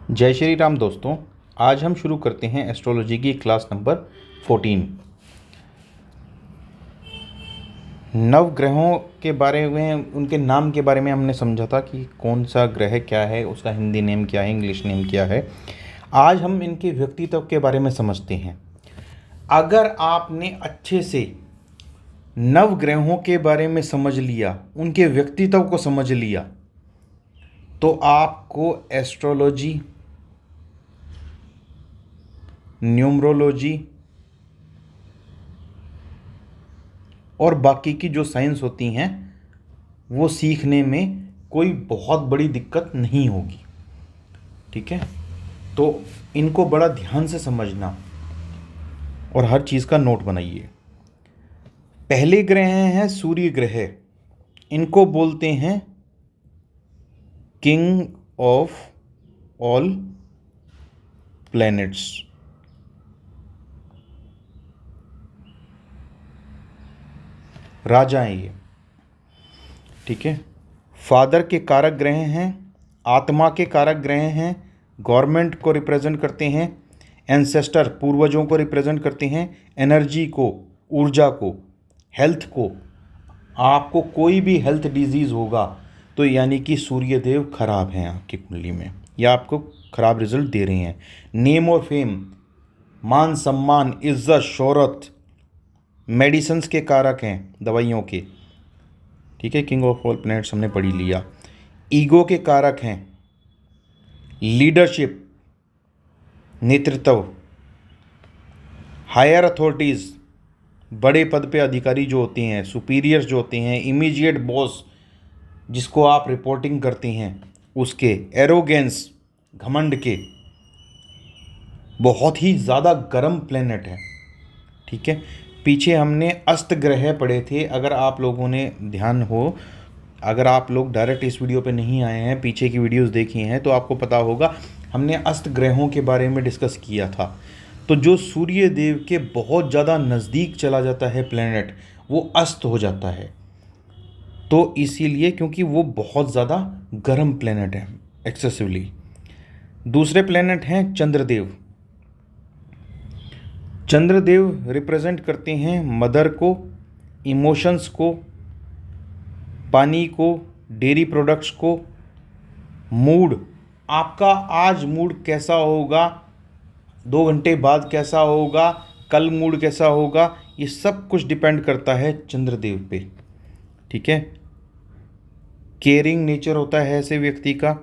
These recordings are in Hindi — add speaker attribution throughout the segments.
Speaker 1: जय श्री राम दोस्तों। आज हम शुरू करते हैं एस्ट्रोलॉजी की क्लास नंबर 14। नव ग्रहों के बारे में, उनके नाम के बारे में हमने समझा था कि कौन सा ग्रह क्या है, उसका हिंदी नेम क्या है, इंग्लिश नेम क्या है। आज हम इनके व्यक्तित्व के बारे में समझते हैं। अगर आपने अच्छे से नव ग्रहों के बारे में समझ लिया, उनके व्यक्तित्व को समझ लिया, तो आपको एस्ट्रोलॉजी, न्यूमरोलॉजी और बाकी की जो साइंस होती हैं वो सीखने में कोई बहुत बड़ी दिक्कत नहीं होगी। ठीक है, तो इनको बड़ा ध्यान से समझना और हर चीज़ का नोट बनाइए। पहले ग्रह हैं सूर्य ग्रह। इनको बोलते हैं किंग ऑफ ऑल प्लैनेट्स। राजा हैं ये। ठीक है, फादर के कारक ग्रह हैं, आत्मा के कारक ग्रह हैं, गवर्नमेंट को रिप्रेजेंट करते हैं, एंसेस्टर पूर्वजों को रिप्रेजेंट करते हैं, एनर्जी को, ऊर्जा को, हेल्थ को। आपको कोई भी हेल्थ डिजीज़ होगा तो यानी कि सूर्यदेव खराब हैं आपकी कुंडली में, या आपको खराब रिजल्ट दे रहे हैं। नेम और फेम, मान सम्मान, इज्जत, शोहरत, मेडिसिन्स के कारक हैं, दवाइयों के। ठीक है, किंग ऑफ ऑल प्लैनेट्स हमने पढ़ी लिया। ईगो के कारक हैं, लीडरशिप, नेतृत्व, हायर अथॉरिटीज़, बड़े पद पे अधिकारी जो होते हैं, सुपीरियर्स जो होते हैं, इमीडिएट बॉस जिसको आप रिपोर्टिंग करते हैं उसके, एरोगेंस, घमंड के। बहुत ही ज़्यादा गर्म प्लेनेट है। ठीक है, पीछे हमने अस्त ग्रह पढ़े थे। अगर आप लोगों ने ध्यान हो, अगर आप लोग डायरेक्ट इस वीडियो पे नहीं आए हैं, पीछे की वीडियोस देखी हैं, तो आपको पता होगा हमने अस्त ग्रहों के बारे में डिस्कस किया था। तो जो सूर्य देव के बहुत ज़्यादा नज़दीक चला जाता है प्लैनेट, वो अस्त हो जाता है। तो इसीलिए, क्योंकि वो बहुत ज़्यादा गर्म प्लैनेट है, एक्सेसिवली। दूसरे प्लैनेट हैं चंद्रदेव। चंद्रदेव रिप्रेजेंट करते हैं मदर को, इमोशंस को, पानी को, डेयरी प्रोडक्ट्स को, मूड। आपका आज मूड कैसा होगा, 2 घंटे बाद कैसा होगा, कल मूड कैसा होगा, ये सब कुछ डिपेंड करता है चंद्रदेव पे। ठीक है, केयरिंग नेचर होता है ऐसे व्यक्ति का,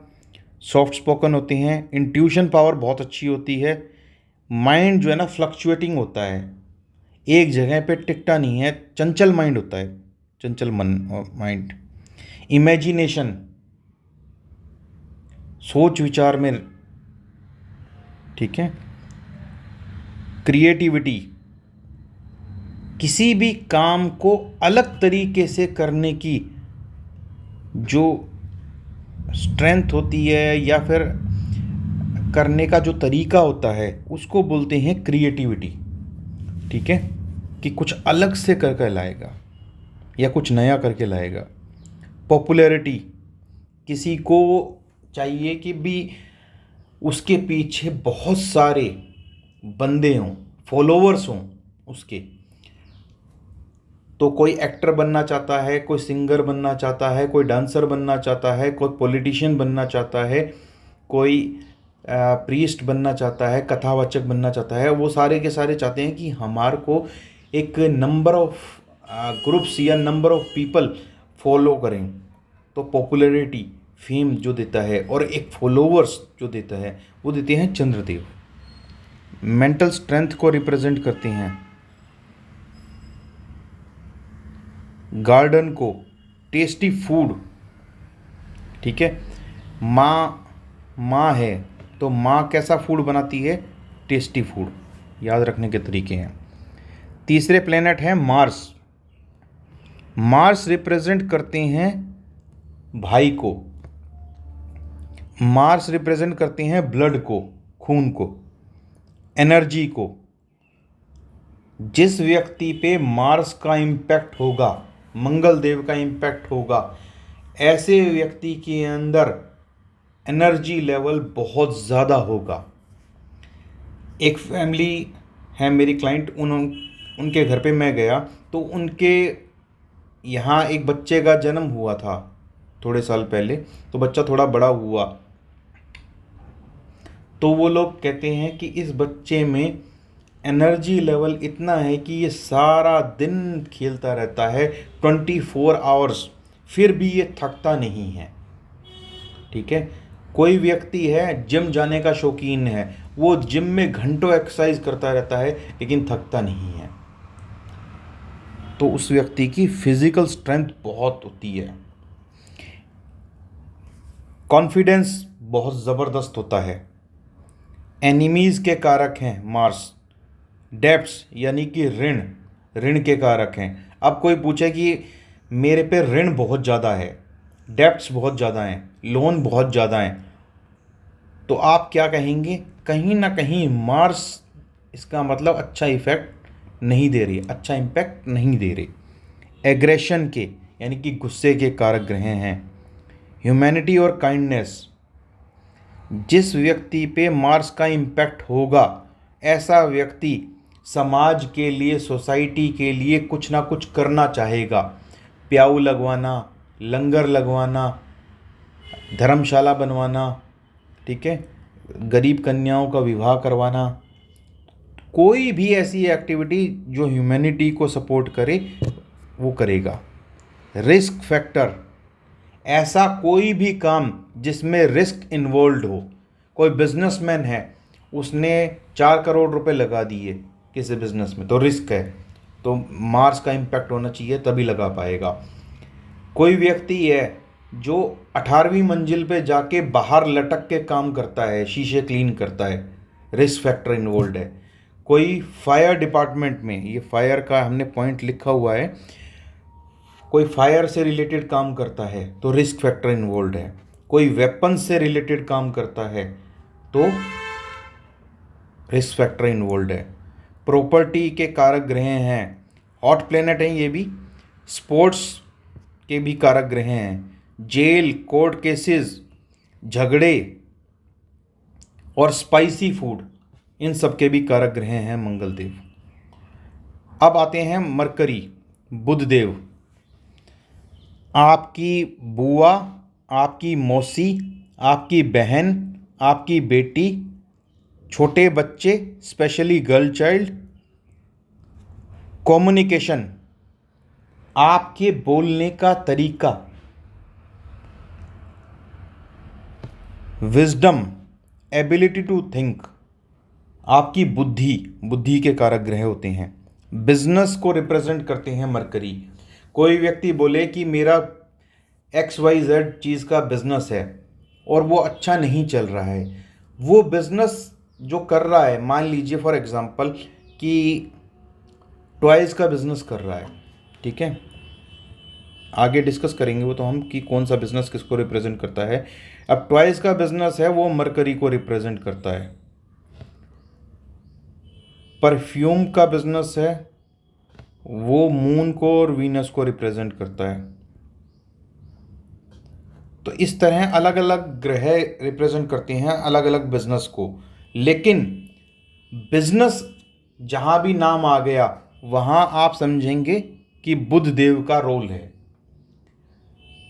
Speaker 1: सॉफ्ट स्पोकन होते हैं, इंट्यूशन पावर बहुत अच्छी होती है। माइंड जो है ना फ्लक्चुएटिंग होता है, एक जगह पे टिकता नहीं है, चंचल माइंड होता है, चंचल मन और माइंड। इमेजिनेशन, सोच विचार में। ठीक है, क्रिएटिविटी, किसी भी काम को अलग तरीके से करने की जो स्ट्रेंथ होती है या फिर करने का जो तरीका होता है उसको बोलते हैं क्रिएटिविटी। ठीक है, कि कुछ अलग से करके लाएगा या कुछ नया करके लाएगा। पॉपुलैरिटी, किसी को चाहिए कि भी उसके पीछे बहुत सारे बंदे हों, फॉलोअर्स हों उसके। तो कोई एक्टर बनना चाहता है, कोई सिंगर बनना चाहता है, कोई डांसर बनना चाहता है, कोई पॉलिटिशियन बनना चाहता है, कोई प्रीस्ट बनना चाहता है, कथावाचक बनना चाहता है। वो सारे के सारे चाहते हैं कि हमारे को एक नंबर ऑफ ग्रुप्स या नंबर ऑफ पीपल फॉलो करें। तो पॉपुलैरिटी, फेम जो देता है और एक फॉलोअर्स जो देता है वो देते हैं चंद्रदेव। मेंटल स्ट्रेंथ को रिप्रेजेंट करते हैं, गार्डन को, टेस्टी फूड। ठीक है, माँ है तो माँ कैसा फूड बनाती है, टेस्टी फूड। याद रखने के तरीके हैं। तीसरे प्लेनेट हैं मार्स। मार्स रिप्रेजेंट करते हैं भाई को, मार्स रिप्रेजेंट करते हैं ब्लड को, खून को, एनर्जी को। जिस व्यक्ति पे मार्स का इम्पैक्ट होगा, मंगल देव का इम्पैक्ट होगा, ऐसे व्यक्ति के अंदर एनर्जी लेवल बहुत ज़्यादा होगा। एक फैमिली है मेरी क्लाइंट, उनके घर पे मैं गया तो उनके यहाँ एक बच्चे का जन्म हुआ था थोड़े साल पहले। तो बच्चा थोड़ा बड़ा हुआ, तो वो लोग कहते हैं कि इस बच्चे में एनर्जी लेवल इतना है कि ये सारा दिन खेलता रहता है 24 आवर्स, फिर भी ये थकता नहीं है। ठीक है। कोई व्यक्ति है जिम जाने का शौकीन है, वो जिम में घंटों एक्सरसाइज करता रहता है लेकिन थकता नहीं है। तो उस व्यक्ति की फिजिकल स्ट्रेंथ बहुत होती है। कॉन्फिडेंस बहुत ज़बरदस्त होता है। एनिमीज़ के कारक हैं मार्स। डेब्ट्स यानी कि ऋण के कारक हैं। अब कोई पूछे कि मेरे पे ऋण बहुत ज़्यादा है, डेब्ट्स बहुत ज़्यादा हैं, लोन बहुत ज़्यादा हैं, तो आप क्या कहेंगे? कहीं ना कहीं मार्स इसका मतलब अच्छा इफेक्ट नहीं दे रही, अच्छा इम्पैक्ट नहीं दे रही। एग्रेशन के यानी कि गुस्से के कारक ग्रह हैं। ह्यूमैनिटी और काइंडनेस, जिस व्यक्ति पे मार्स का इम्पैक्ट होगा ऐसा व्यक्ति समाज के लिए, सोसाइटी के लिए कुछ ना कुछ करना चाहेगा। प्याऊ लगवाना, लंगर लगवाना, धर्मशाला बनवाना, ठीक है, गरीब कन्याओं का विवाह करवाना, कोई भी ऐसी एक्टिविटी जो ह्यूमैनिटी को सपोर्ट करे वो करेगा। रिस्क फैक्टर, ऐसा कोई भी काम जिसमें रिस्क इन्वॉल्व हो। कोई बिजनेसमैन है, उसने 4 करोड़ रुपए लगा दिए किसी बिजनेस में, तो रिस्क है, तो मार्स का इम्पैक्ट होना चाहिए तभी लगा पाएगा। कोई व्यक्ति है जो 18वीं मंजिल पे जाके बाहर लटक के काम करता है, शीशे क्लीन करता है, रिस्क फैक्टर इन्वॉल्व है। कोई फायर डिपार्टमेंट में, ये फायर का हमने पॉइंट लिखा हुआ है, कोई फायर से रिलेटेड काम करता है तो रिस्क फैक्टर इन्वॉल्व है। कोई वेपन से रिलेटेड काम करता है तो रिस्क फैक्टर इन्वॉल्व है। प्रॉपर्टी के कारक ग्रह हैं, हॉट प्लेनेट हैं ये भी, स्पोर्ट्स के भी कारक ग्रह हैं। जेल, कोर्ट केसेस, झगड़े और स्पाइसी फूड, इन सब के भी कारक ग्रह हैं मंगलदेव। अब आते हैं मरकरी, बुध देव। आपकी बुआ, आपकी मौसी, आपकी बहन, आपकी बेटी, छोटे बच्चे, स्पेशली गर्ल चाइल्ड, कम्युनिकेशन, आपके बोलने का तरीका, विजडम, एबिलिटी टू थिंक, आपकी बुद्धि के कारक ग्रह होते हैं। बिजनेस को रिप्रेजेंट करते हैं मरकरी। कोई व्यक्ति बोले कि मेरा XYZ चीज़ का बिजनेस है और वो अच्छा नहीं चल रहा है, वो बिजनेस जो कर रहा है, मान लीजिए फॉर एग्जांपल कि टॉयज़ का बिजनेस कर रहा है, ठीक है, आगे डिस्कस करेंगे वो तो हम कि कौन सा बिजनेस किसको रिप्रेजेंट करता है। अब टॉयज़ का बिजनेस है, वो मरकरी को रिप्रेजेंट करता है। परफ्यूम का बिजनेस है, वो मून को और वीनस को रिप्रेजेंट करता है। तो इस तरह अलग अलग ग्रह रिप्रेजेंट करते हैं अलग अलग बिजनेस को, लेकिन बिजनेस जहां भी नाम आ गया वहां आप समझेंगे कि बुध देव का रोल है।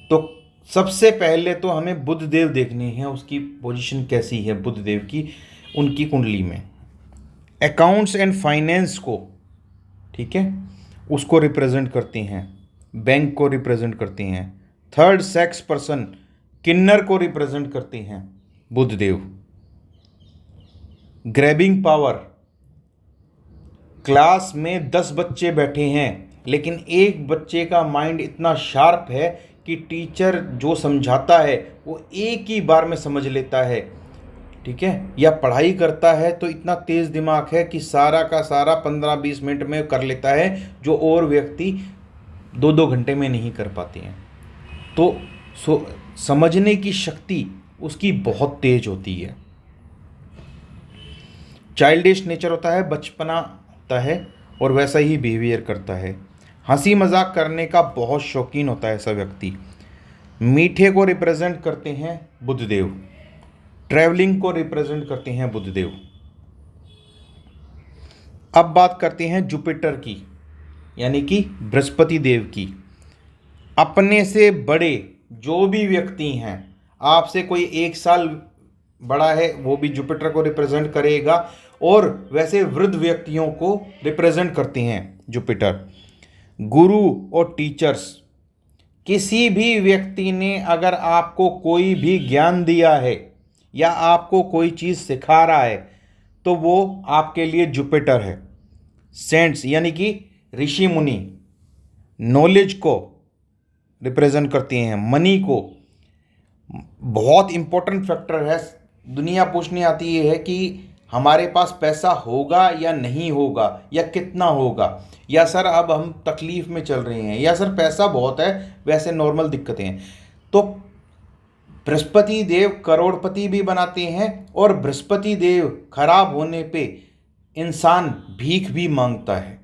Speaker 1: तो सबसे पहले तो हमें बुध देव देखनी है, उसकी पोजीशन कैसी है बुध देव की उनकी कुंडली में। अकाउंट्स एंड फाइनेंस को, ठीक है, उसको रिप्रेजेंट करती हैं, बैंक को रिप्रेजेंट करती हैं। थर्ड सेक्स पर्सन, किन्नर को रिप्रेजेंट करती हैं बुध देव। ग्रैबिंग पावर, क्लास में 10 बच्चे बैठे हैं लेकिन एक बच्चे का माइंड इतना शार्प है कि टीचर जो समझाता है वो एक ही बार में समझ लेता है, ठीक है, या पढ़ाई करता है तो इतना तेज़ दिमाग है कि सारा का सारा 15-20 मिनट में कर लेता है, जो और व्यक्ति 2-2 घंटे में नहीं कर पाते हैं। तो समझने की शक्ति उसकी बहुत तेज होती है। चाइल्डिश नेचर होता है, बचपना होता है और वैसा ही बिहेवियर करता है। हंसी मजाक करने का बहुत शौकीन होता है ऐसा व्यक्ति। मीठे को रिप्रेजेंट करते हैं बुधदेव। ट्रैवलिंग को रिप्रेजेंट करते हैं बुधदेव। अब बात करते हैं जुपिटर की, यानी कि बृहस्पति देव की। अपने से बड़े जो भी व्यक्ति हैं, आपसे कोई 1 साल बड़ा है वो भी जुपिटर को रिप्रेजेंट करेगा, और वैसे वृद्ध व्यक्तियों को रिप्रेजेंट करते हैं जुपिटर। गुरु और टीचर्स, किसी भी व्यक्ति ने अगर आपको कोई भी ज्ञान दिया है या आपको कोई चीज़ सिखा रहा है तो वो आपके लिए जुपिटर है। सेंट्स यानी कि ऋषि मुनि नॉलेज को रिप्रेजेंट करते हैं। मनी को, बहुत इंपॉर्टेंट फैक्टर है। दुनिया पूछने आती है कि हमारे पास पैसा होगा या नहीं होगा, या कितना होगा, या सर अब हम तकलीफ में चल रहे हैं, या सर पैसा बहुत है वैसे नॉर्मल दिक्कतें हैं। तो बृहस्पति देव करोड़पति भी बनाते हैं, और बृहस्पति देव खराब होने पे इंसान भीख भी मांगता है।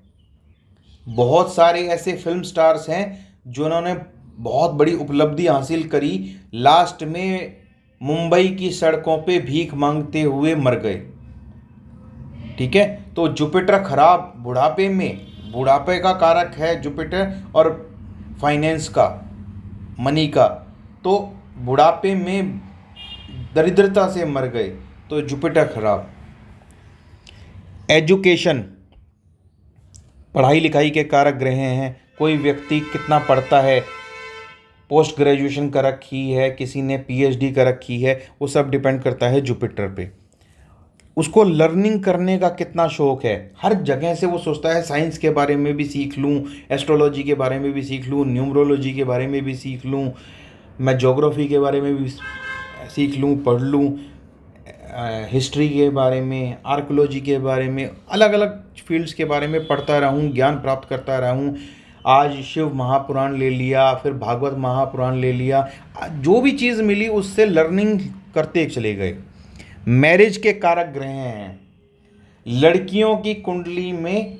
Speaker 1: बहुत सारे ऐसे फिल्म स्टार्स हैं जिन्होंने बहुत बड़ी उपलब्धि हासिल करी, लास्ट में मुंबई की सड़कों पे भीख मांगते हुए मर गए। ठीक है, तो जुपिटर खराब बुढ़ापे में, बुढ़ापे का कारक है जुपिटर, और फाइनेंस का, मनी का, तो बुढ़ापे में दरिद्रता से मर गए, तो जुपिटर खराब। एजुकेशन, पढ़ाई लिखाई के कारक ग्रह हैं। कोई व्यक्ति कितना पढ़ता है, पोस्ट ग्रेजुएशन कर रखी है, किसी ने पीएचडी कर रखी है, वो सब डिपेंड करता है जुपिटर पे। उसको लर्निंग करने का कितना शौक है, हर जगह से वो सोचता है साइंस के बारे में भी सीख लूँ, एस्ट्रोलॉजी के बारे में भी सीख लूँ, न्यूमरोलॉजी के बारे में भी सीख लूँ, मैं ज्योग्राफी के बारे में भी सीख लूँ, पढ़ लूँ, हिस्ट्री के बारे में, आर्कोलॉजी के बारे में, अलग अलग फील्ड्स के बारे में पढ़ता रहूँ, ज्ञान प्राप्त करता रहूँ। आज शिव महापुराण ले लिया, फिर भागवत महापुराण ले लिया, जो भी चीज़ मिली उससे लर्निंग करते चले गए। मैरिज के कारक ग्रह हैं। लड़कियों की कुंडली में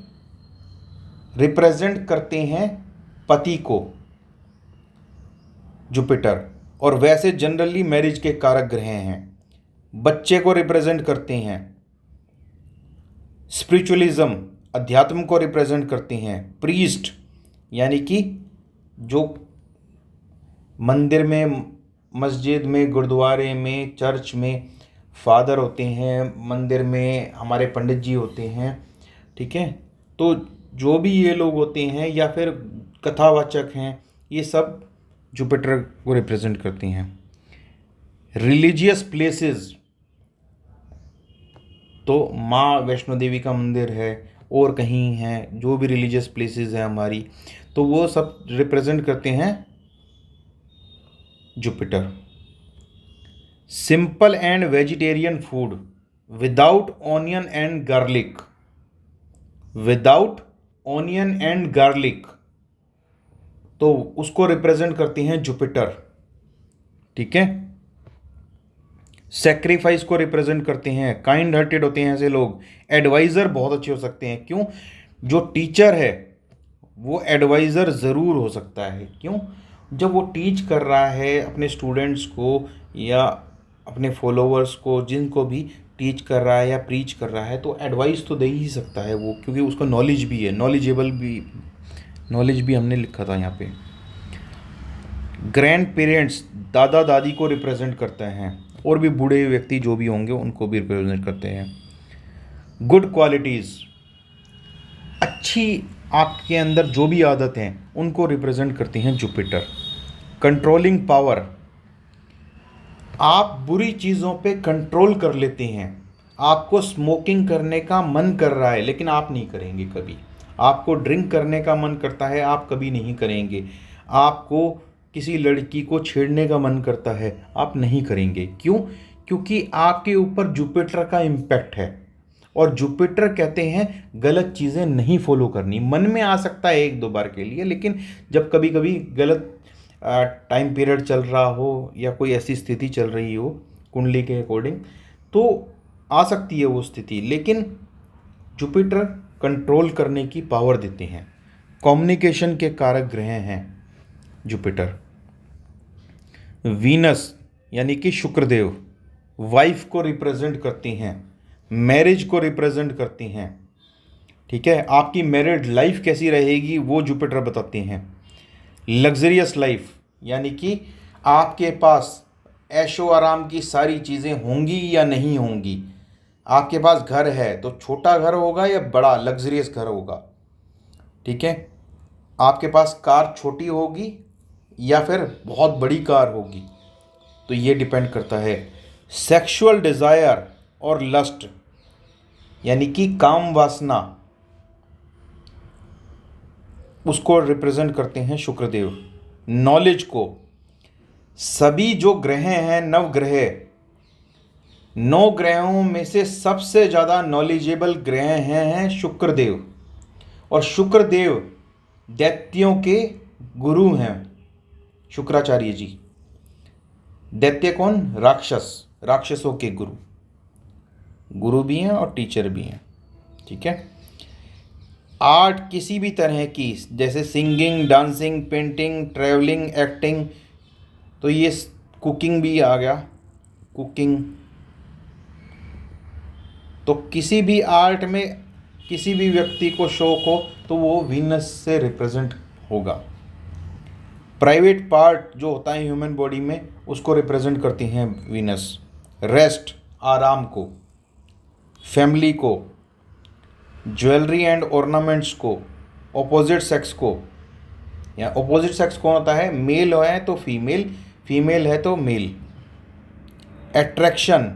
Speaker 1: रिप्रेजेंट करते हैं पति को जुपिटर, और वैसे जनरली मैरिज के कारक ग्रह हैं। बच्चे को रिप्रेजेंट करते हैं। स्पिरिचुअलिज्म, अध्यात्म को रिप्रेजेंट करते हैं। प्रीस्ट यानी कि जो मंदिर में, मस्जिद में, गुरुद्वारे में, चर्च में फादर होते हैं, मंदिर में हमारे पंडित जी होते हैं। ठीक है, तो जो भी ये लोग होते हैं या फिर कथावाचक हैं, ये सब जुपिटर को रिप्रेजेंट करती हैं। रिलीजियस प्लेसेस, तो माँ वैष्णो देवी का मंदिर है और कहीं हैं, जो भी रिलीजियस प्लेसेस हैं हमारी, तो वो सब रिप्रेजेंट करते हैं Jupiter. Simple and vegetarian food without onion and garlic, without onion and garlic, तो उसको रिप्रेजेंट करती हैं जुपिटर। ठीक है, सेक्रीफाइस को रिप्रेजेंट करते हैं। काइंड हार्टेड होते हैं ऐसे लोग। एडवाइज़र बहुत अच्छे हो सकते हैं। क्यों? जो टीचर है वो एडवाइज़र ज़रूर हो सकता है। क्यों? जब वो टीच कर रहा है अपने स्टूडेंट्स को या अपने फॉलोअर्स को, जिनको भी टीच कर रहा है या प्रीच कर रहा है, तो एडवाइस तो दे ही सकता है वो, क्योंकि उसको नॉलेज भी है, नॉलेज भी हमने लिखा था यहाँ पे। ग्रैंड पेरेंट्स, दादा दादी को रिप्रेजेंट करते हैं, और भी बूढ़े व्यक्ति जो भी होंगे उनको भी रिप्रेजेंट करते हैं। गुड क्वालिटीज़, अच्छी आपके अंदर जो भी आदत हैं उनको रिप्रेजेंट करती हैं जुपिटर। कंट्रोलिंग पावर, आप बुरी चीज़ों पे कंट्रोल कर लेते हैं। आपको स्मोकिंग करने का मन कर रहा है लेकिन आप नहीं करेंगे कभी। आपको ड्रिंक करने का मन करता है, आप कभी नहीं करेंगे। आपको किसी लड़की को छेड़ने का मन करता है, आप नहीं करेंगे। क्यों? क्योंकि आपके ऊपर जुपिटर का इम्पैक्ट है, और जुपिटर कहते हैं गलत चीज़ें नहीं फॉलो करनी। मन में आ सकता है 1-2 बार के लिए, लेकिन जब कभी कभी गलत टाइम पीरियड चल रहा हो या कोई ऐसी स्थिति चल रही हो कुंडली के अकॉर्डिंग, तो आ सकती है वो स्थिति, लेकिन जुपिटर कंट्रोल करने की पावर देते हैं। कम्युनिकेशन के कारक ग्रह हैं जुपिटर। वीनस यानी कि शुक्रदेव, वाइफ को रिप्रेजेंट करती हैं, मैरिज को रिप्रेजेंट करती हैं। ठीक है, आपकी मैरिड लाइफ कैसी रहेगी वो जुपिटर बताते हैं। लग्जरियस लाइफ यानी कि आपके पास ऐशो आराम की सारी चीज़ें होंगी या नहीं होंगी। आपके पास घर है तो छोटा घर होगा या बड़ा लग्जरियस घर होगा। ठीक है, आपके पास कार छोटी होगी या फिर बहुत बड़ी कार होगी, तो ये डिपेंड करता है। सेक्सुअल डिज़ायर और लस्ट यानी कि काम वासना, उसको रिप्रेजेंट करते हैं शुक्रदेव। नॉलेज को, सभी जो ग्रह हैं, नवग्रह, 9 ग्रहों में से सबसे ज़्यादा नॉलेजेबल ग्रह हैं शुक्रदेव। और शुक्रदेव दैत्यों के गुरु हैं, शुक्राचार्य जी। दैत्य कौन? राक्षस, राक्षसों के गुरु, गुरु भी हैं और टीचर भी हैं। ठीक है, आर्ट किसी भी तरह की, जैसे singing, dancing, painting, travelling, acting, तो ये कुकिंग भी आ गया, कुकिंग। तो किसी भी आर्ट में किसी भी व्यक्ति को शौक हो तो वो वीनस से रिप्रेजेंट होगा। प्राइवेट पार्ट जो होता है ह्यूमन बॉडी में, उसको रिप्रेजेंट करती हैं वीनस। रेस्ट, आराम को, फैमिली को, ज्वेलरी एंड ऑर्नामेंट्स को, ऑपोजिट सेक्स को। या ऑपोजिट सेक्स कौन होता है? मेल है तो फीमेल, फीमेल है तो मेल। एट्रैक्शन,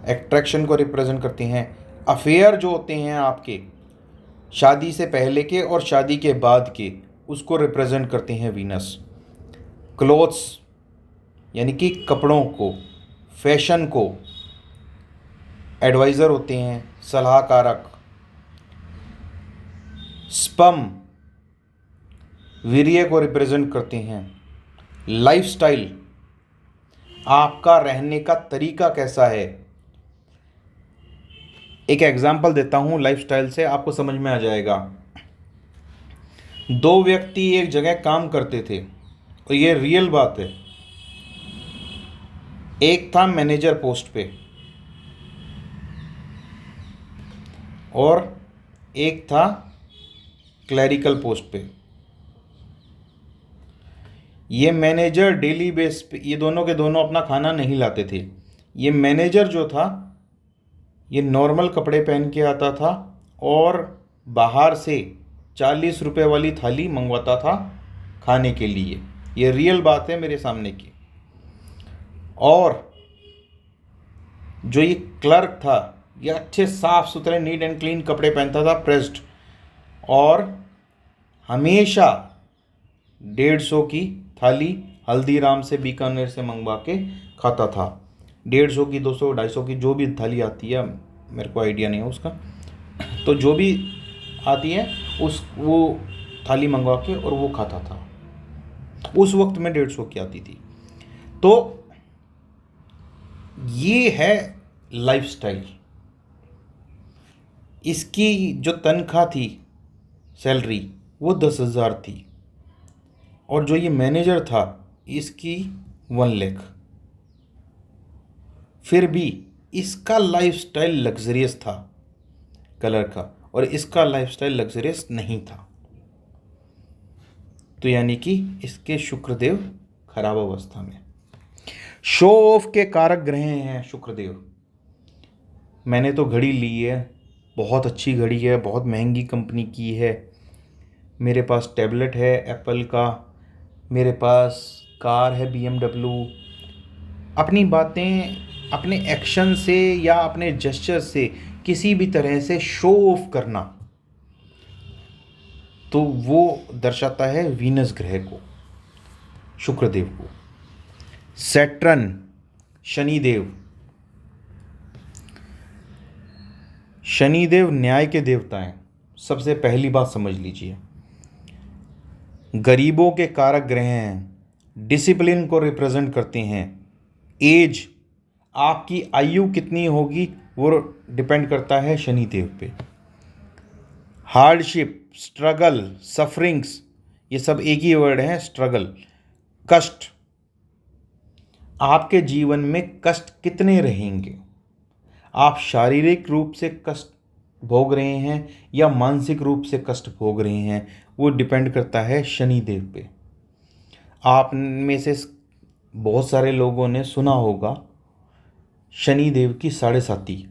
Speaker 1: एट्रैक्शन को रिप्रेजेंट करती हैं। अफेयर जो होते हैं आपके, शादी से पहले के और शादी के बाद के, उसको रिप्रेजेंट करते हैं वीनस। क्लोथ्स यानी कि कपड़ों को, फैशन को, एडवाइज़र होते हैं, सलाहकारक। स्पर्म वीर्य को रिप्रेजेंट करते हैं। लाइफस्टाइल, आपका रहने का तरीका कैसा है। एक एग्जाम्पल देता हूँ लाइफस्टाइल से, आपको समझ में आ जाएगा। 2 व्यक्ति एक जगह काम करते थे और ये रियल बात है। एक था मैनेजर पोस्ट पे और एक था क्लरिकल पोस्ट पे। ये मैनेजर डेली बेस पे, ये दोनों के दोनों अपना खाना नहीं लाते थे। ये मैनेजर जो था ये नॉर्मल कपड़े पहन के आता था और बाहर से 40 रुपए वाली थाली मंगवाता था खाने के लिए। ये रियल बात है मेरे सामने की। और जो ये क्लर्क था ये अच्छे साफ सुथरे नीट एंड क्लीन कपड़े पहनता था, प्रेस्ड, और हमेशा 150 की थाली हल्दीराम से, बीकानेर से मंगवा के खाता था। 150 की, 200, 250 की, जो भी थाली आती है, मेरे को आइडिया नहीं है उसका, तो जो भी आती है वो थाली मंगवा के और वो खाता था। उस वक्त में 150 की आती थी। तो ये है लाइफस्टाइल। इसकी जो तनख्वाह थी, सैलरी, वो 10,000 थी। और जो ये मैनेजर था इसकी 1 लाख। फिर भी इसका लाइफस्टाइल लग्जरियस था कलर का, और इसका लाइफस्टाइल लग्जरियस नहीं था। तो यानी कि इसके शुक्रदेव खराब अवस्था में। शो ऑफ के कारक ग्रह हैं शुक्रदेव। मैंने तो घड़ी ली है, बहुत अच्छी घड़ी है, बहुत महंगी कंपनी की है। मेरे पास टैबलेट है एप्पल का, मेरे पास कार है BMW। अपनी बातें अपने एक्शन से या अपने जेस्चर से किसी भी तरह से शो ऑफ करना, तो वो दर्शाता है वीनस ग्रह को, शुक्रदेव को। सैटर्न, शनिदेव। शनिदेव न्याय के देवता हैं। सबसे पहली बात समझ लीजिए, गरीबों के कारक ग्रह हैं, डिसिप्लिन को रिप्रेजेंट करते हैं। एज, आपकी आयु कितनी होगी वो डिपेंड करता है शनिदेव पे। हार्डशिप, स्ट्रगल, सफरिंग्स, ये सब एक ही वर्ड है, स्ट्रगल, कष्ट। आपके जीवन में कष्ट कितने रहेंगे? आप शारीरिक रूप से कष्ट भोग रहे हैं या मानसिक रूप से कष्ट भोग रहे हैं, वो डिपेंड करता है शनिदेव पे। आप में से बहुत सारे लोगों ने सुना होगा शनिदेव की साढ़े साती।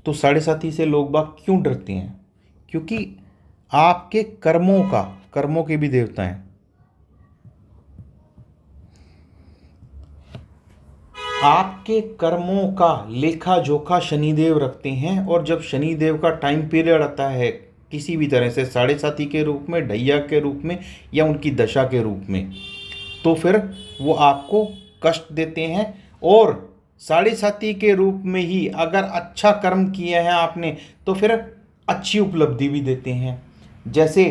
Speaker 1: तो साढ़े साती से लोग बाग क्यों डरते हैं? क्योंकि आपके कर्मों के भी देवता हैं। आपके कर्मों का लेखा जोखा शनिदेव रखते हैं, और जब शनिदेव का टाइम पीरियड आता है किसी भी तरह से, साढ़े साती के रूप में, ढैया के रूप में, या उनकी दशा के रूप में, तो फिर वो आपको कष्ट देते हैं। और साढ़े साती के रूप में ही अगर अच्छा कर्म किया है आपने तो फिर अच्छी उपलब्धि भी देते हैं। जैसे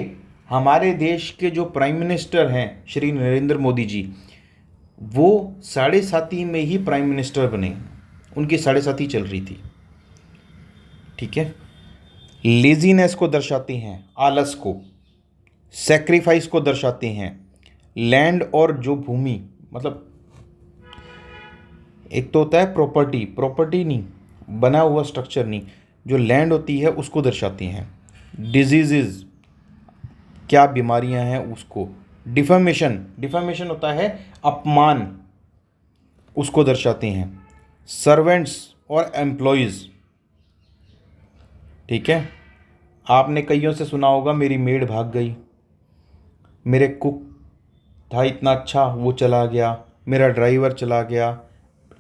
Speaker 1: हमारे देश के जो प्राइम मिनिस्टर हैं श्री नरेंद्र मोदी जी, वो साढ़े साती में ही प्राइम मिनिस्टर बने। उनकी साढ़े साती चल रही थी, ठीक है। लेजीनेस को दर्शाते हैं, आलस को। सेक्रीफाइस को दर्शाते हैं। लैंड और जो भूमि, मतलब एक तो होता है प्रॉपर्टी नहीं, बना हुआ स्ट्रक्चर नहीं, जो लैंड होती है उसको दर्शाती हैं। डिजीजेज, क्या बीमारियां हैं उसको। डिफेमेशन होता है अपमान, उसको दर्शाते हैं। सर्वेंट्स और एम्प्लॉयज़, ठीक है। आपने कईयों से सुना होगा मेरी मेड भाग गई, मेरे कुक था इतना अच्छा वो चला गया, मेरा ड्राइवर चला गया।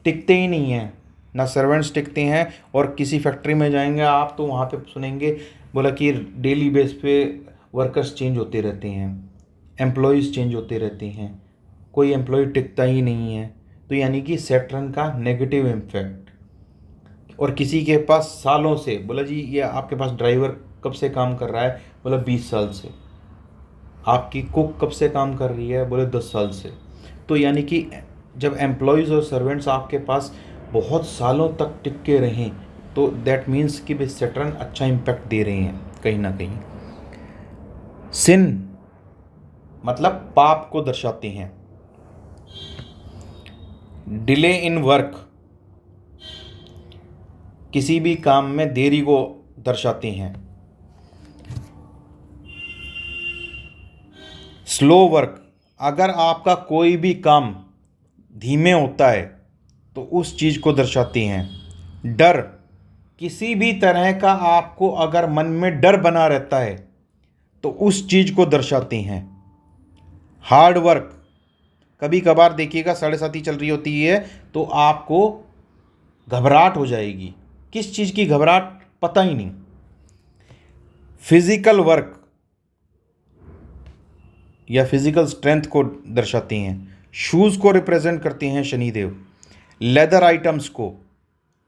Speaker 1: टिकते ही नहीं हैं, ना सर्वेंट्स टिकते हैं। और किसी फैक्ट्री में जाएंगे आप तो वहाँ पे सुनेंगे बोला कि डेली बेस पे वर्कर्स चेंज होते रहते हैं, एम्प्लॉयज़ चेंज होते रहते हैं, कोई एम्प्लॉय टिकता ही नहीं है। तो यानी कि सैटर्न का नेगेटिव इम्पैक्ट। और किसी के पास सालों से, बोला जी ये आपके पास ड्राइवर कब से काम कर रहा है, बोला 20 साल से। आपकी कुक कब से काम कर रही है, बोले 10 साल से। तो यानी कि जब एम्प्लॉयज़ और सर्वेंट्स आपके पास बहुत सालों तक टिक के रहें तो दैट मीन्स कि वे सैटर्न अच्छा इम्पैक्ट दे रहे हैं कहीं ना कहीं। सिन मतलब पाप को दर्शाते हैं। डिले इन वर्क, किसी भी काम में देरी को दर्शाते हैं। स्लो वर्क, अगर आपका कोई भी काम धीमे होता है तो उस चीज़ को दर्शाते हैं। डर, किसी भी तरह का आपको अगर मन में डर बना रहता है तो उस चीज़ को दर्शाते हैं। हार्ड वर्क, कभी कभार देखिएगा साढ़े साती चल रही होती है तो आपको घबराहट हो जाएगी, किस चीज़ की घबराहट पता ही नहीं। फिजिकल वर्क या फिजिकल स्ट्रेंथ को दर्शाते हैं। शूज़ को रिप्रेजेंट करते हैं शनिदेव। लेदर आइटम्स को,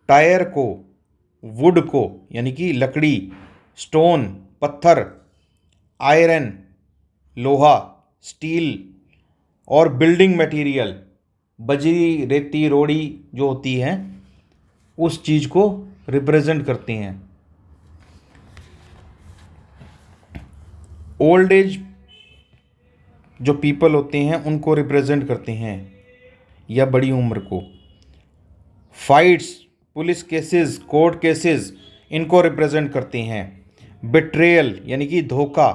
Speaker 1: टायर को, वुड को यानी कि लकड़ी, स्टोन पत्थर, आयरन लोहा, स्टील, और बिल्डिंग मटेरियल बजरी रेती रोड़ी जो होती है उस चीज़ को रिप्रेजेंट करते हैं। ओल्ड एज जो पीपल होते हैं उनको रिप्रेजेंट करते हैं या बड़ी उम्र को। Fights, police cases, court cases, इनको रिप्रेजेंट करते हैं। बिट्रेयल यानी कि धोखा,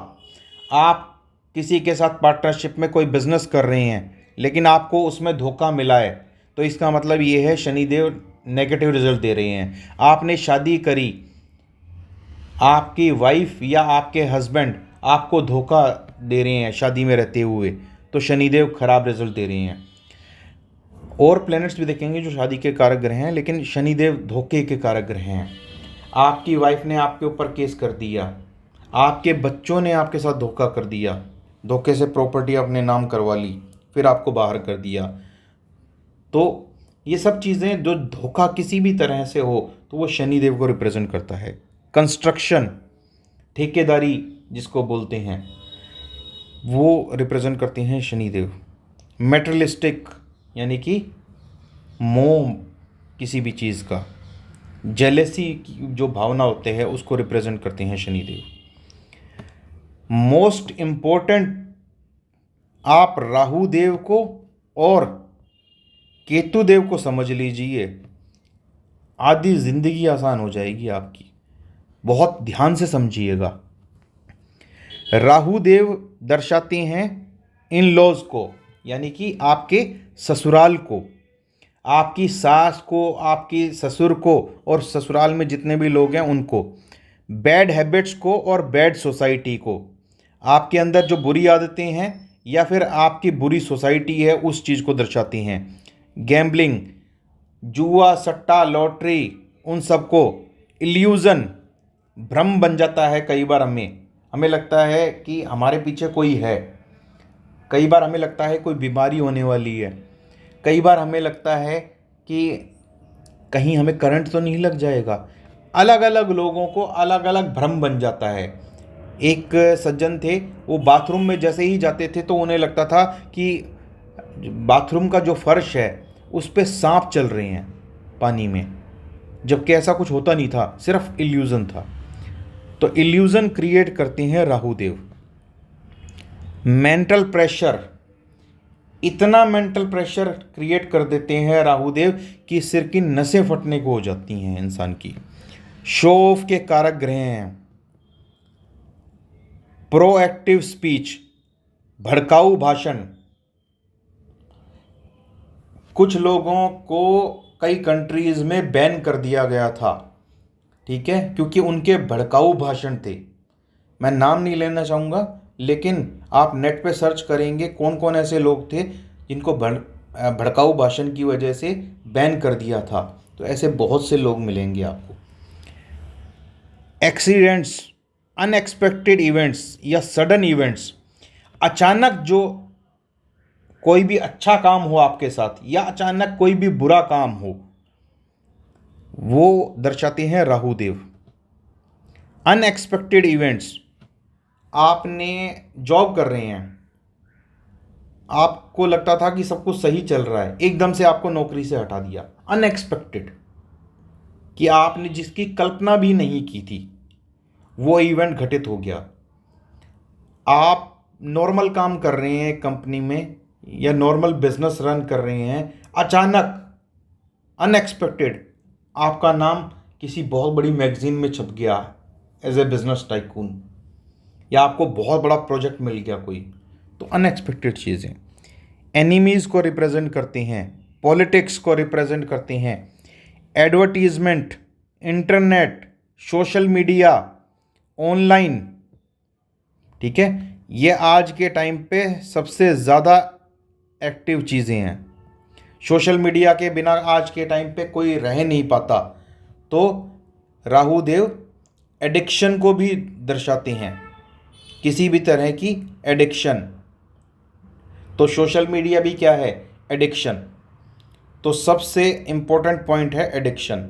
Speaker 1: आप किसी के साथ पार्टनरशिप में कोई बिजनेस कर रहे हैं लेकिन आपको उसमें धोखा मिला है तो इसका मतलब ये है शनिदेव नेगेटिव रिजल्ट दे रहे हैं। आपने शादी करी, आपकी वाइफ या आपके हस्बैंड आपको धोखा दे रहे हैं शादी में रहते हुए तो शनिदेव खराब रिजल्ट दे रहे हैं। और प्लैनेट्स भी देखेंगे जो शादी के कारक ग्रह हैं लेकिन शनिदेव धोखे के कारक ग्रह हैं। आपकी वाइफ ने आपके ऊपर केस कर दिया, आपके बच्चों ने आपके साथ धोखा कर दिया, धोखे से प्रॉपर्टी अपने नाम करवा ली, फिर आपको बाहर कर दिया। तो ये सब चीज़ें जो धोखा किसी भी तरह से हो तो वो शनिदेव को रिप्रेजेंट करता है। कंस्ट्रक्शन, ठेकेदारी जिसको बोलते हैं, वो रिप्रेजेंट करते हैं शनिदेव। मेटेरियलिस्टिक यानी कि मोह किसी भी चीज़ का, जेलेसी की जो भावना होते हैं उसको रिप्रेजेंट करते हैं शनिदेव। मोस्ट इम्पोर्टेंट, आप राहु देव को और केतु देव को समझ लीजिए, आधी जिंदगी आसान हो जाएगी आपकी। बहुत ध्यान से समझिएगा। राहु देव दर्शाते हैं इन लॉज को, यानी कि आपके ससुराल को, आपकी सास को, आपकी ससुर को, और ससुराल में जितने भी लोग हैं उनको, बैड हैबिट्स को और बैड सोसाइटी को। आपके अंदर जो बुरी आदतें हैं या फिर आपकी बुरी सोसाइटी है उस चीज़ को दर्शाती हैं। गैम्बलिंग, जुआ, सट्टा, लॉटरी, उन सबको, इल्यूज़न, भ्रम बन जाता है। कई बार हमें हमें लगता है कि हमारे पीछे कोई है, कई बार हमें लगता है कोई बीमारी होने वाली है, कई बार हमें लगता है कि कहीं हमें करंट तो नहीं लग जाएगा। अलग अलग लोगों को अलग अलग भ्रम बन जाता है। एक सज्जन थे, वो बाथरूम में जैसे ही जाते थे तो उन्हें लगता था कि बाथरूम का जो फर्श है उस पे सांप चल रहे हैं पानी में, जबकि ऐसा कुछ होता नहीं था, सिर्फ इल्यूज़न था। तो इल्यूज़न क्रिएट करते हैं राहु देव। मेंटल प्रेशर, इतना मेंटल प्रेशर क्रिएट कर देते हैं राहु देव कि सिर की नसें फटने को हो जाती हैं इंसान की। शो ऑफ के कारक ग्रह हैं। प्रोएक्टिव स्पीच, भड़काऊ भाषण, कुछ लोगों को कई कंट्रीज में बैन कर दिया गया था, ठीक है, क्योंकि उनके भड़काऊ भाषण थे। मैं नाम नहीं लेना चाहूँगा, लेकिन आप नेट पे सर्च करेंगे कौन कौन ऐसे लोग थे जिनको भड़काऊ भाषण की वजह से बैन कर दिया था, तो ऐसे बहुत से लोग मिलेंगे आपको। एक्सीडेंट्स, अनएक्सपेक्टेड इवेंट्स या सडन इवेंट्स, अचानक जो कोई भी अच्छा काम हो आपके साथ या अचानक कोई भी बुरा काम हो, वो दर्शाते हैं राहु देव। अनएक्सपेक्टेड इवेंट्स, आपने जॉब कर रहे हैं, आपको लगता था कि सब कुछ सही चल रहा है, एकदम से आपको नौकरी से हटा दिया, अनएक्सपेक्टेड, कि आपने जिसकी कल्पना भी नहीं की थी वो इवेंट घटित हो गया। आप नॉर्मल काम कर रहे हैं कंपनी में या नॉर्मल बिजनेस रन कर रहे हैं, अचानक अनएक्सपेक्टेड आपका नाम किसी बहुत बड़ी मैगजीन में छप गया एज ए बिजनेस टाइकून, या आपको बहुत बड़ा प्रोजेक्ट मिल गया कोई, तो अनएक्सपेक्टेड चीज़ें। एनिमीज़ को रिप्रेजेंट करते हैं, पॉलिटिक्स को रिप्रेजेंट करते हैं, advertisement, internet, social media, online, ठीक है, ये आज के टाइम पे सबसे ज़्यादा एक्टिव चीज़ें हैं। सोशल मीडिया के बिना आज के टाइम पे कोई रह नहीं पाता। तो राहु देव एडिक्शन को भी दर्शाते हैं, किसी भी तरह की एडिक्शन। तो सोशल मीडिया भी क्या है? एडिक्शन। तो सबसे इम्पोर्टेंट पॉइंट है एडिक्शन।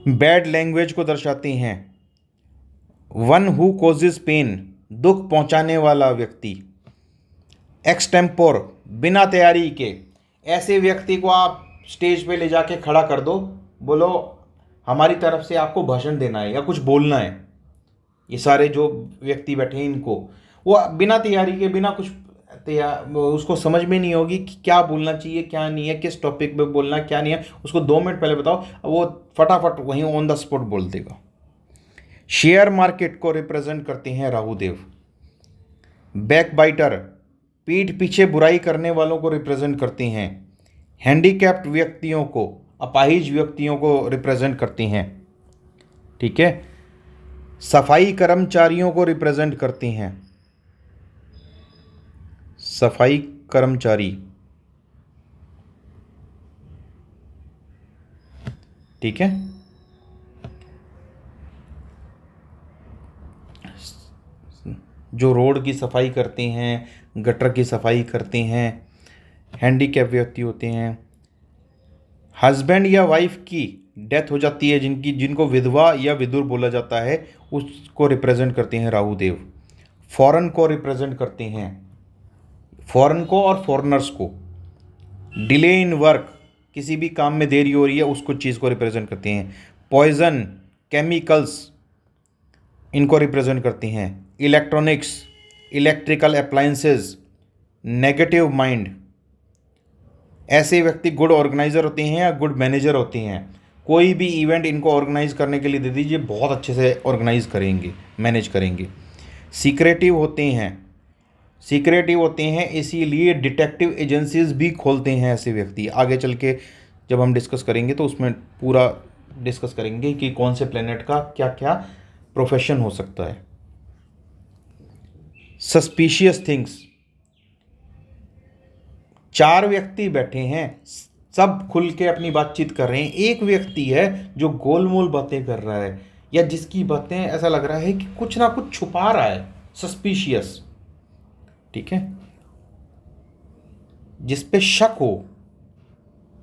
Speaker 1: बैड लैंग्वेज को दर्शाते हैं, वन हु कॉजेज पेन, दुख पहुंचाने वाला व्यक्ति। एक्सटेम्पोर, बिना तैयारी के, ऐसे व्यक्ति को आप स्टेज पे ले जाके खड़ा कर दो, बोलो हमारी तरफ से आपको भाषण देना है या कुछ बोलना है, ये सारे जो व्यक्ति बैठे हैं इनको, वो बिना तैयारी के, बिना कुछ उसको समझ में नहीं होगी कि क्या बोलना चाहिए क्या नहीं है, किस टॉपिक पे बोलना क्या नहीं है, उसको 2 मिनट पहले बताओ, वो फटाफट वहीं ऑन द स्पॉट बोल देगा। शेयर मार्केट को रिप्रेजेंट करते हैं राहु देव। बैकबाइटर, पीठ पीछे बुराई करने वालों को रिप्रेजेंट करते हैं। हैंडीकैप्ड व्यक्तियों को, अपाहिज व्यक्तियों को रिप्रेजेंट करते हैं, ठीक है। सफाई कर्मचारियों को रिप्रेजेंट करते हैं, सफाई कर्मचारी, ठीक है। जो रोड की सफाई करते हैं, गटर की सफाई करते हैं, हैंडीकैप व्यक्ति होते हैं। हस्बैंड या वाइफ की डेथ हो जाती है, जिनको विधवा या विधुर बोला जाता है, उसको रिप्रेजेंट करते हैं राहु देव। फॉरेन को रिप्रेजेंट करते हैं, फॉरेन को और फॉरेनर्स को। डिले इन वर्क, किसी भी काम में देरी हो रही है उसको, चीज़ को रिप्रेजेंट करते हैं। पॉइजन, केमिकल्स, इनको रिप्रेजेंट करती हैं। Electronics, electrical appliances, negative mind, ऐसे व्यक्ति गुड ऑर्गेनाइजर होते हैं या गुड मैनेजर होते हैं। कोई भी इवेंट इनको ऑर्गेनाइज करने के लिए दे दीजिए, बहुत अच्छे से ऑर्गेनाइज करेंगे, मैनेज करेंगे। सीक्रेटिव होते हैं, सीक्रेटिव होते हैं इसीलिए डिटेक्टिव एजेंसीज भी खोलते हैं ऐसे व्यक्ति। आगे चल के जब हम डिस्कस करेंगे तो उसमें पूरा डिस्कस करेंगे कि कौन से प्लेनेट का क्या क्या प्रोफेशन हो सकता है। सस्पिशियस थिंग्स, 4 व्यक्ति बैठे हैं, सब खुल के अपनी बातचीत कर रहे हैं, एक व्यक्ति है जो गोलमोल बातें कर रहा है या जिसकी बातें ऐसा लग रहा है कि कुछ ना कुछ छुपा रहा है, सस्पिशियस, ठीक है, जिस पे शक हो,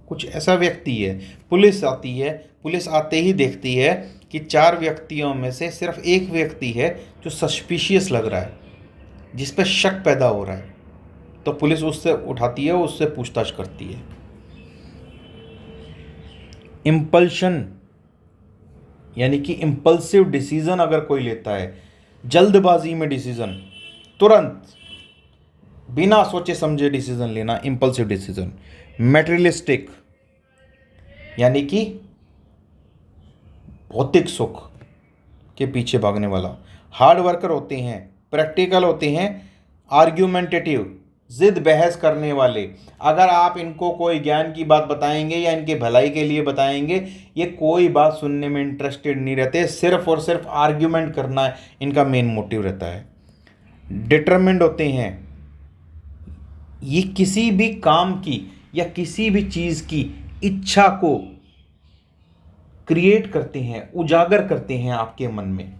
Speaker 1: कुछ ऐसा व्यक्ति है। पुलिस आती है, पुलिस आते ही देखती है कि 4 व्यक्तियों में से सिर्फ एक व्यक्ति है जो सस्पिशियस लग रहा है, जिस पे शक पैदा हो रहा है, तो पुलिस उससे उठाती है, उससे पूछताछ करती है। इम्पल्शन यानी कि इम्पल्सिव डिसीजन अगर कोई लेता है, जल्दबाजी में डिसीजन, तुरंत बिना सोचे समझे डिसीजन लेना, इम्पल्सिव डिसीजन। मैटेरियलिस्टिक यानी कि भौतिक सुख के पीछे भागने वाला। हार्ड वर्कर होते हैं, प्रैक्टिकल होते हैं, आर्ग्यूमेंटेटिव, जिद बहस करने वाले। अगर आप इनको कोई ज्ञान की बात बताएंगे या इनके भलाई के लिए बताएंगे, ये कोई बात सुनने में इंटरेस्टेड नहीं रहते, सिर्फ और सिर्फ आर्ग्यूमेंट करना इनका मेन मोटिव रहता है। डिटरमिन्ड होते हैं, ये किसी भी काम की या किसी भी चीज़ की इच्छा को क्रिएट करते हैं, उजागर करते हैं आपके मन में,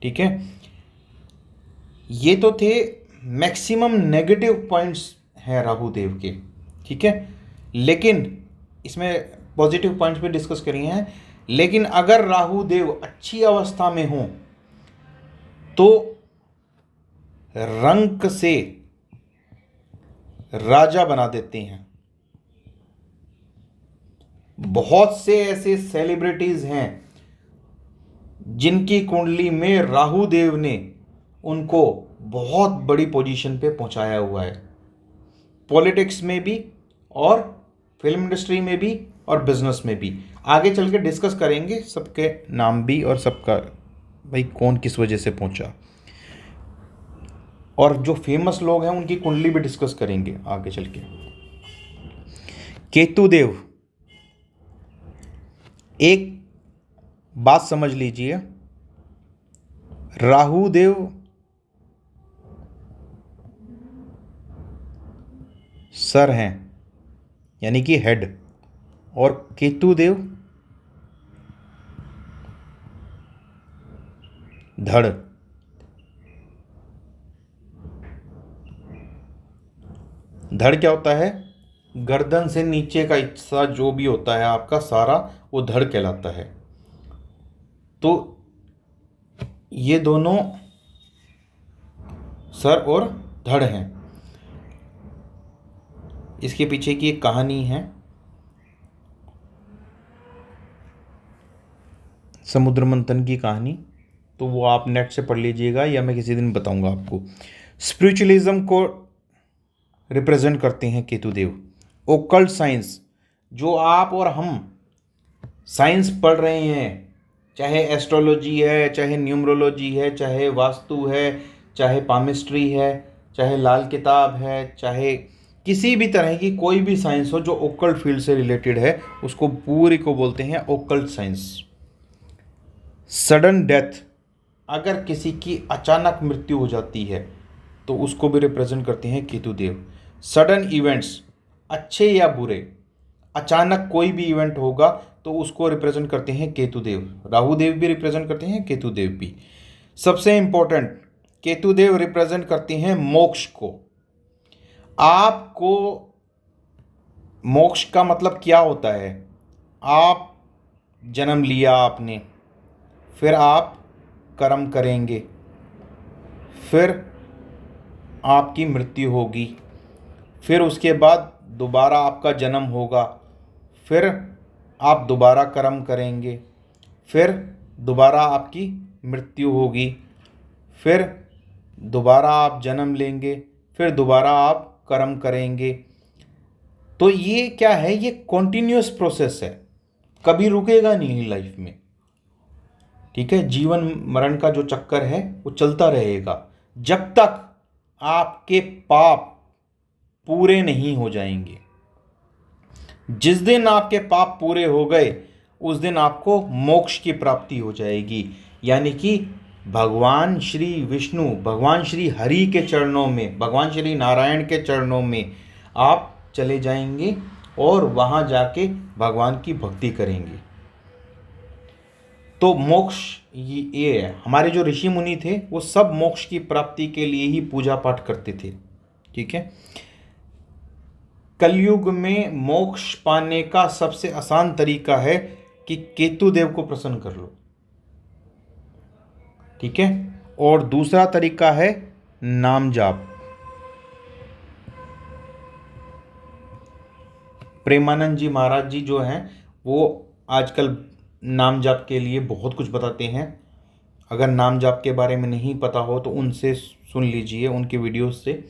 Speaker 1: ठीक है। ये तो थे मैक्सिमम नेगेटिव पॉइंट्स हैं राहु देव के, ठीक है। लेकिन इसमें पॉजिटिव पॉइंट्स भी डिस्कस करेंगे हैं। लेकिन अगर राहु देव अच्छी अवस्था में हो तो रंक से राजा बना देते हैं। बहुत से ऐसे सेलिब्रिटीज हैं जिनकी कुंडली में राहु देव ने उनको बहुत बड़ी पोजीशन पे पहुंचाया हुआ है, पॉलिटिक्स में भी और फिल्म इंडस्ट्री में भी और बिजनेस में भी। आगे चल के डिस्कस करेंगे सबके नाम भी और सबका भाई कौन किस वजह से पहुंचा, और जो फेमस लोग हैं उनकी कुंडली भी डिस्कस करेंगे आगे चल के। केतु देव, एक बात समझ लीजिए, राहु देव सर हैं यानी कि हेड, और केतु देव धड़। धड़ क्या होता है? गर्दन से नीचे का हिस्सा जो भी होता है आपका सारा, वो धड़ कहलाता है। तो ये दोनों सर और धड़ हैं। इसके पीछे की एक कहानी है, समुद्र मंथन की कहानी, तो वो आप नेट से पढ़ लीजिएगा या मैं किसी दिन बताऊंगा आपको। स्पिरिचुअलिज्म को रिप्रेजेंट करते हैं केतुदेव। ओकल्ट साइंस, जो आप और हम साइंस पढ़ रहे हैं, चाहे एस्ट्रोलॉजी है, चाहे न्यूमरोलॉजी है, चाहे वास्तु है, चाहे पामिस्ट्री है, चाहे लाल किताब है, चाहे किसी भी तरह की कोई भी साइंस हो जो ओकल्ट फील्ड से रिलेटेड है, उसको पूरी को बोलते हैं ओकल्ट साइंस। सडन डेथ, अगर किसी की अचानक मृत्यु हो जाती है तो उसको भी रिप्रेजेंट करते हैं केतुदेव। सडन इवेंट्स, अच्छे या बुरे, अचानक कोई भी इवेंट होगा तो उसको रिप्रेजेंट करते हैं केतुदेव। राहुदेव भी रिप्रेजेंट करते हैं, केतुदेव भी। सबसे इंपॉर्टेंट, केतुदेव रिप्रेजेंट करते हैं मोक्ष को। आपको मोक्ष का मतलब क्या होता है? आप जन्म लिया आपने, फिर आप कर्म करेंगे, फिर आपकी मृत्यु होगी, फिर उसके बाद दोबारा आपका जन्म होगा, फिर आप दोबारा कर्म करेंगे, फिर दोबारा आपकी मृत्यु होगी, फिर दोबारा आप जन्म लेंगे, फिर दोबारा आप कर्म करेंगे। तो ये क्या है, ये कॉन्टिन्यूस प्रोसेस है, कभी रुकेगा नहीं लाइफ में। ठीक है, जीवन मरण का जो चक्कर है वो चलता रहेगा जब तक आपके पाप पूरे नहीं हो जाएंगे। जिस दिन आपके पाप पूरे हो गए उस दिन आपको मोक्ष की प्राप्ति हो जाएगी, यानी कि भगवान श्री विष्णु, भगवान श्री हरि के चरणों में, भगवान श्री नारायण के चरणों में आप चले जाएंगे और वहाँ जाके भगवान की भक्ति करेंगे। तो मोक्ष ये है। हमारे जो ऋषि मुनि थे वो सब मोक्ष की प्राप्ति के लिए ही पूजा पाठ करते थे। ठीक है, कलयुग में मोक्ष पाने का सबसे आसान तरीका है कि केतु देव को प्रसन्न कर लो। ठीक है, और दूसरा तरीका है नाम जाप। प्रेमानंद जी महाराज जी जो हैं वो आजकल नाम जाप के लिए बहुत कुछ बताते हैं। अगर नाम जाप के बारे में नहीं पता हो तो उनसे सुन लीजिए, उनके वीडियोस से।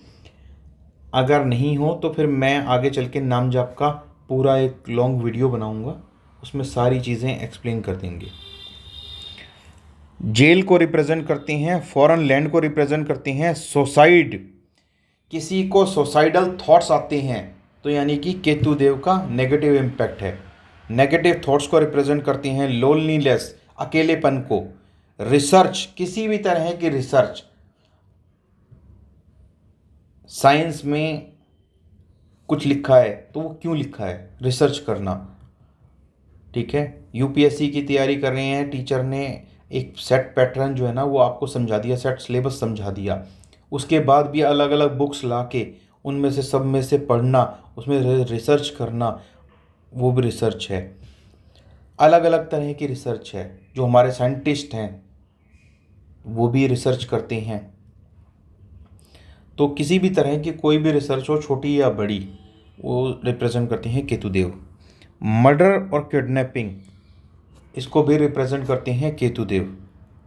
Speaker 1: अगर नहीं हो तो फिर मैं आगे चल के नाम जाप का पूरा एक लॉन्ग वीडियो बनाऊंगा, उसमें सारी चीज़ें एक्सप्लेन कर देंगे। जेल को रिप्रेजेंट करती हैं, फॉरेन लैंड को रिप्रेजेंट करती हैं, सुसाइड, किसी को सुसाइडल थॉट्स आते हैं तो यानी कि केतु देव का नेगेटिव इम्पैक्ट है। नेगेटिव थॉट्स को रिप्रेजेंट करती हैं लोनलीनेस, अकेलेपन को। रिसर्च, किसी भी तरह की रिसर्च, साइंस में कुछ लिखा है तो वो क्यों लिखा है, रिसर्च करना। ठीक है, यूपीएससी की तैयारी कर रहे हैं, टीचर ने एक सेट पैटर्न जो है ना वो आपको समझा दिया, सेट सिलेबस समझा दिया, उसके बाद भी अलग अलग बुक्स ला के उनमें से सब में से पढ़ना, उसमें रिसर्च करना, वो भी रिसर्च है। अलग अलग तरह की रिसर्च है। जो हमारे साइंटिस्ट हैं वो भी रिसर्च करते हैं। तो किसी भी तरह की कोई भी रिसर्च हो, छोटी या बड़ी, वो रिप्रेजेंट करते हैं केतुदेव। मर्डर और किडनैपिंग, इसको भी रिप्रेजेंट करते हैं केतुदेव।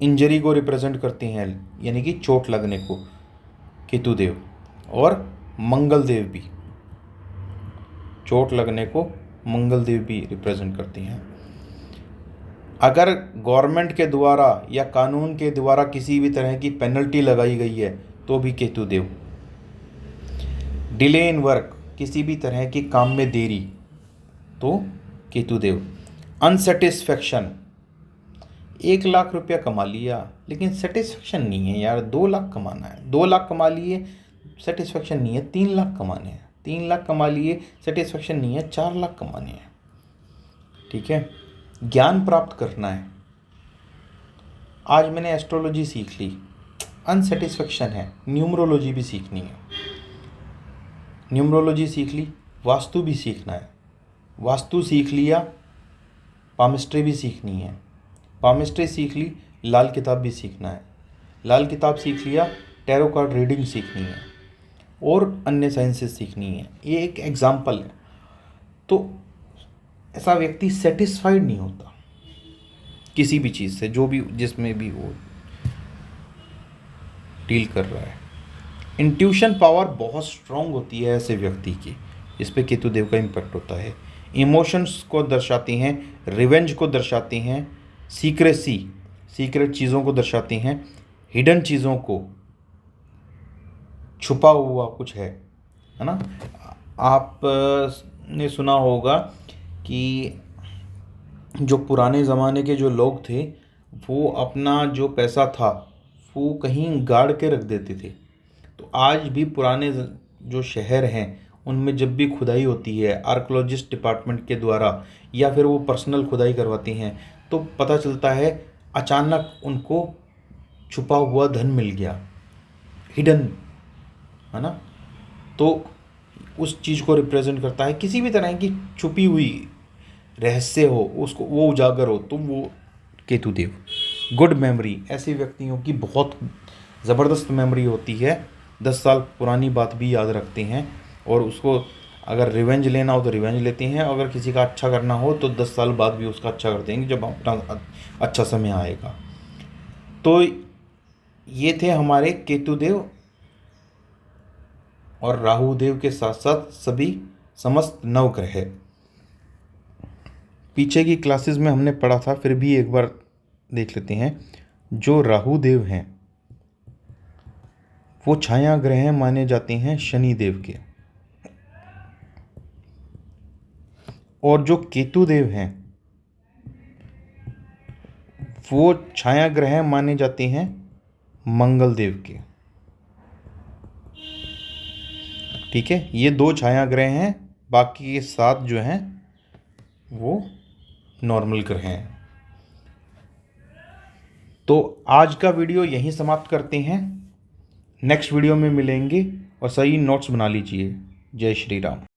Speaker 1: इंजरी को रिप्रेजेंट करते हैं, यानी कि चोट लगने को, केतुदेव। और मंगल देव भी, चोट लगने को मंगल देव भी रिप्रेजेंट करते हैं। अगर गवर्नमेंट के द्वारा या कानून के द्वारा किसी भी तरह की पेनल्टी लगाई गई है तो भी केतुदेव। डिले इन वर्क, किसी भी तरह की काम में देरी, तो केतुदेव। अनसेटिस्फैक्शन, 1 लाख रुपया कमा लिया लेकिन सेटिस्फेक्शन नहीं है यार, 2 लाख कमाना है, 2 लाख कमा लिए सेटिस्फेक्शन नहीं है, 3 लाख कमाने हैं, 3 लाख कमा लिए सेटिस्फेक्शन नहीं है, 4 लाख कमाने हैं। ठीक है, ज्ञान प्राप्त करना है। आज मैंने एस्ट्रोलॉजी सीख ली, अनसेटिस्फेक्शन है, न्यूमरोलॉजी भी सीखनी है। न्यूमरोलॉजी सीख ली, वास्तु भी सीखना है, वास्तु सीख लिया, पामिस्ट्री भी सीखनी है, पामिस्ट्री सीख ली, लाल किताब भी सीखना है, लाल किताब सीख लिया, टैरो कार्ड रीडिंग सीखनी है और अन्य साइंसेस सीखनी है। ये एक एग्जाम्पल है। तो ऐसा व्यक्ति सेटिस्फाइड नहीं होता किसी भी चीज़ से, जो भी जिसमें भी वो डील कर रहा है। इंट्यूशन पावर बहुत स्ट्रांग होती है ऐसे व्यक्ति की, इस पे केतुदेव का इम्पैक्ट होता है। इमोशंस को दर्शाती हैं, रिवेंज को दर्शाती हैं, सीक्रेसी, सीक्रेट चीज़ों को दर्शाती हैं, हिडन चीज़ों को, छुपा हुआ कुछ है ना। आप ने सुना होगा कि जो पुराने ज़माने के जो लोग थे वो अपना जो पैसा था वो कहीं गाड़ के रख देते थे। तो आज भी पुराने जो शहर हैं उनमें जब भी खुदाई होती है आर्कोलॉजिस्ट डिपार्टमेंट के द्वारा या फिर वो पर्सनल खुदाई करवाती हैं तो पता चलता है अचानक उनको छुपा हुआ धन मिल गया, हिडन, है ना। तो उस चीज़ को रिप्रेजेंट करता है, किसी भी तरह की छुपी हुई रहस्य हो उसको वो उजागर हो तो वो केतुदेव। गुड मेमोरी, ऐसे व्यक्तियों की बहुत ज़बरदस्त मेमोरी होती है, 10 साल पुरानी बात भी याद रखते हैं और उसको अगर रिवेंज लेना हो तो रिवेंज लेते हैं, अगर किसी का अच्छा करना हो तो 10 साल बाद भी उसका अच्छा कर देंगे जब अपना अच्छा समय आएगा। तो ये थे हमारे केतुदेव और राहुदेव के साथ साथ सभी समस्त नवग्रह। पीछे की क्लासेस में हमने पढ़ा था, फिर भी एक बार देख लेते हैं। जो राहु देव हैं वो छाया ग्रह माने जाते हैं शनि देव के, और जो केतु देव हैं वो छाया ग्रह माने जाते हैं मंगल देव के। ठीक है, ये 2 छाया ग्रह हैं, बाकी के 7 जो हैं वो नॉर्मल ग्रह हैं। तो आज का वीडियो यहीं समाप्त करते हैं। नेक्स्ट वीडियो में मिलेंगे और सही नोट्स बना लीजिए। जय श्री राम।